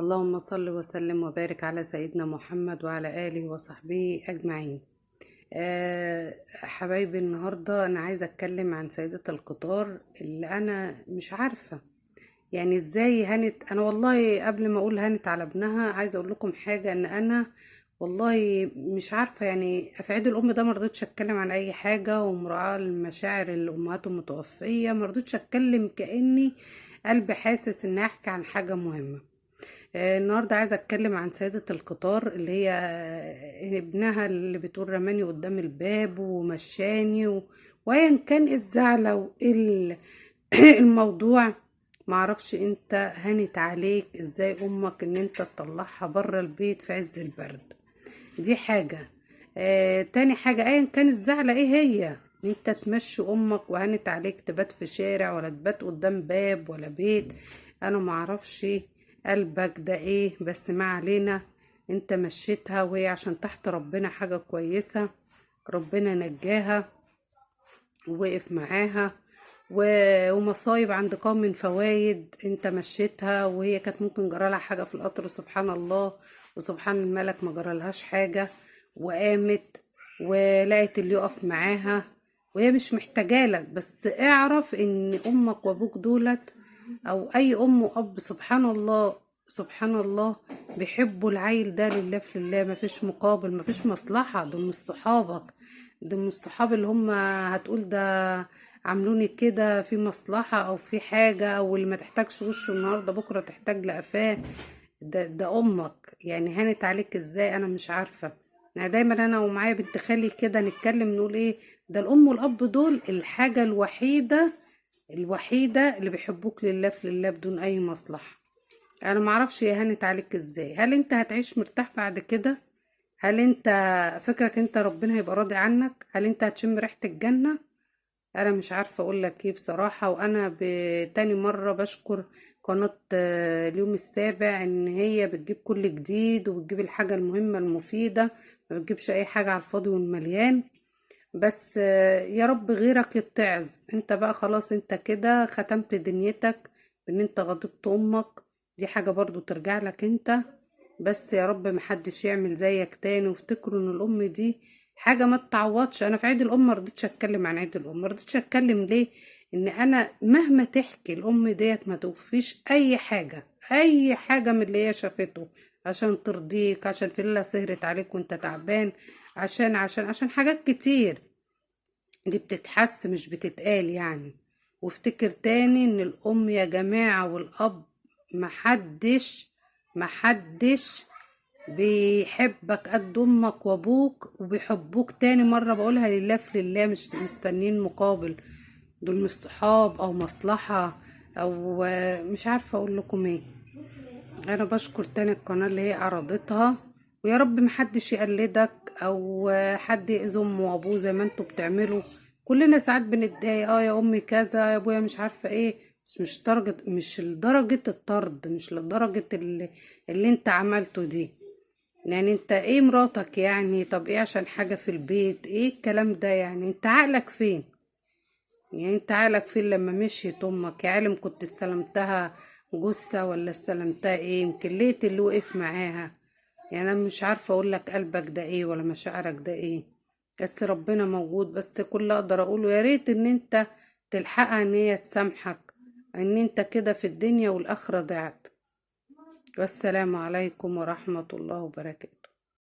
اللهم صل وسلم وبارك على سيدنا محمد وعلى آله وصحبه أجمعين. حبايبي، النهاردة أنا عايزة أتكلم عن سيدة القطار اللي أنا مش عارفة يعني إزاي هانت. أنا والله قبل ما أقول هانت على ابنها عايزة أقول لكم حاجة، إن أنا والله مش عارفة يعني في عيد الأم ده مرضتش أتكلم عن أي حاجة، ومراعاة المشاعر الأمهات المتوفية مرضتش أتكلم، كأني قلبي حاسس إني أحكي عن حاجة مهمة. النهارده عايزه اتكلم عن سيدة القطار اللي هي ابنها اللي بتقول رماني قدام الباب ومشاني وايا كان إيه الزعلة وايه الموضوع. معرفش انت هانت عليك ازاي امك ان انت تطلعها بره البيت في عز البرد. دي حاجة. تاني حاجة، ايا كان الزعلة ايه هي، ان انت تمشي امك وهانت عليك تبات في شارع ولا تبات قدام باب ولا بيت. انا معرفش قلبك ده ايه، بس ما علينا. انت مشيتها وهي عشان تحت ربنا حاجة كويسة، ربنا نجاها ووقف معاها. ومصايب عند قوم من فوايد، انت مشيتها وهي كانت ممكن جرالها حاجة في القطر، سبحان الله وسبحان الملك ما جرالهاش حاجة، وقامت ولقيت اللي يقف معاها وهي مش محتاجالك. بس اعرف ان امك وابوك دولت او اي ام واب، سبحان الله سبحان الله، بيحبوا العيل ده لله في لله، مفيش مقابل مفيش مصلحة. دول مش صحابك، دول مش صحاب اللي هم هتقول ده عملوني كده في مصلحة او في حاجة، او اللي ما تحتاجش وشه النهاردة بكرة تحتاج لقفاه. ده امك، يعني هانت عليك ازاي انا مش عارفة. يعني دايما انا ومعايا بنت خالي كده نتكلم نقول ايه، ده الام والاب دول الحاجة الوحيدة اللي بيحبوك لله في لله بدون اي مصلحة. انا معرفش هي هانت عليك ازاي. هل انت هتعيش مرتاح بعد كده؟ هل انت فكرك انت ربنا هيبقى راضي عنك؟ هل انت هتشم ريحة الجنة؟ انا مش عارفة اقول لك ايه بصراحة. وانا بتاني مرة بشكر قناة اليوم السابع ان هي بتجيب كل جديد وبتجيب الحاجة المهمة المفيدة، ما بتجيبش اي حاجة على الفاضي والمليان. بس يا رب غيرك يتعظ. انت بقى خلاص، انت كده ختمت دنيتك بان انت غضبت امك، دي حاجة برضو ترجع لك انت. بس يا رب محدش يعمل زيك تاني، وافتكروا ان الام دي حاجة ما تتعوضش. انا في عيد الام مرضتش اتكلم عن عيد الام، مرضتش اتكلم ليه؟ ان انا مهما تحكي الام ديت ما توفيش اي حاجة، اي حاجة من اللي هي شافته عشان ترضيك، عشان في ليلة سهرت عليك وانت تعبان، عشان حاجات كتير. دي بتتحس مش بتتقال يعني. وافتكر تاني ان الام يا جماعة والاب محدش بيحبك قد امك وابوك، وبيحبوك تاني مرة بقولها لله في لله، مش مستنين مقابل. دول مش صحاب او مصلحة او مش عارفة اقول لكم ايه. انا بشكر تاني القناة اللي هي عرضتها، ويا رب محدش يقلدك او حد يأذي امه وابوه زي ما انتوا بتعملوا. كلنا ساعات بنتضايق، يا امي كذا يا ابويا مش عارفة ايه، بس مش لدرجة الطرد، مش لدرجة اللي انت عملته دي. يعني انت ايه مراتك يعني؟ طب ايه عشان حاجة في البيت؟ ايه الكلام ده يعني؟ انت عقلك فين؟ يعني انت عقلك فين لما مشيت امك؟ يا عالم كنت استلمتها جثة ولا استلمتها ايه؟ يمكن لقيت اللي وقف معاها. يعني انا مش عارفة اقول لك قلبك ده ايه ولا مشاعرك ده ايه، بس ربنا موجود. بس كل اللي اقدر اقوله يا ريت ان انت تلحقها ان هي تسامحك، ان انت كده في الدنيا والاخرة ضعت. والسلام عليكم ورحمة الله وبركاته.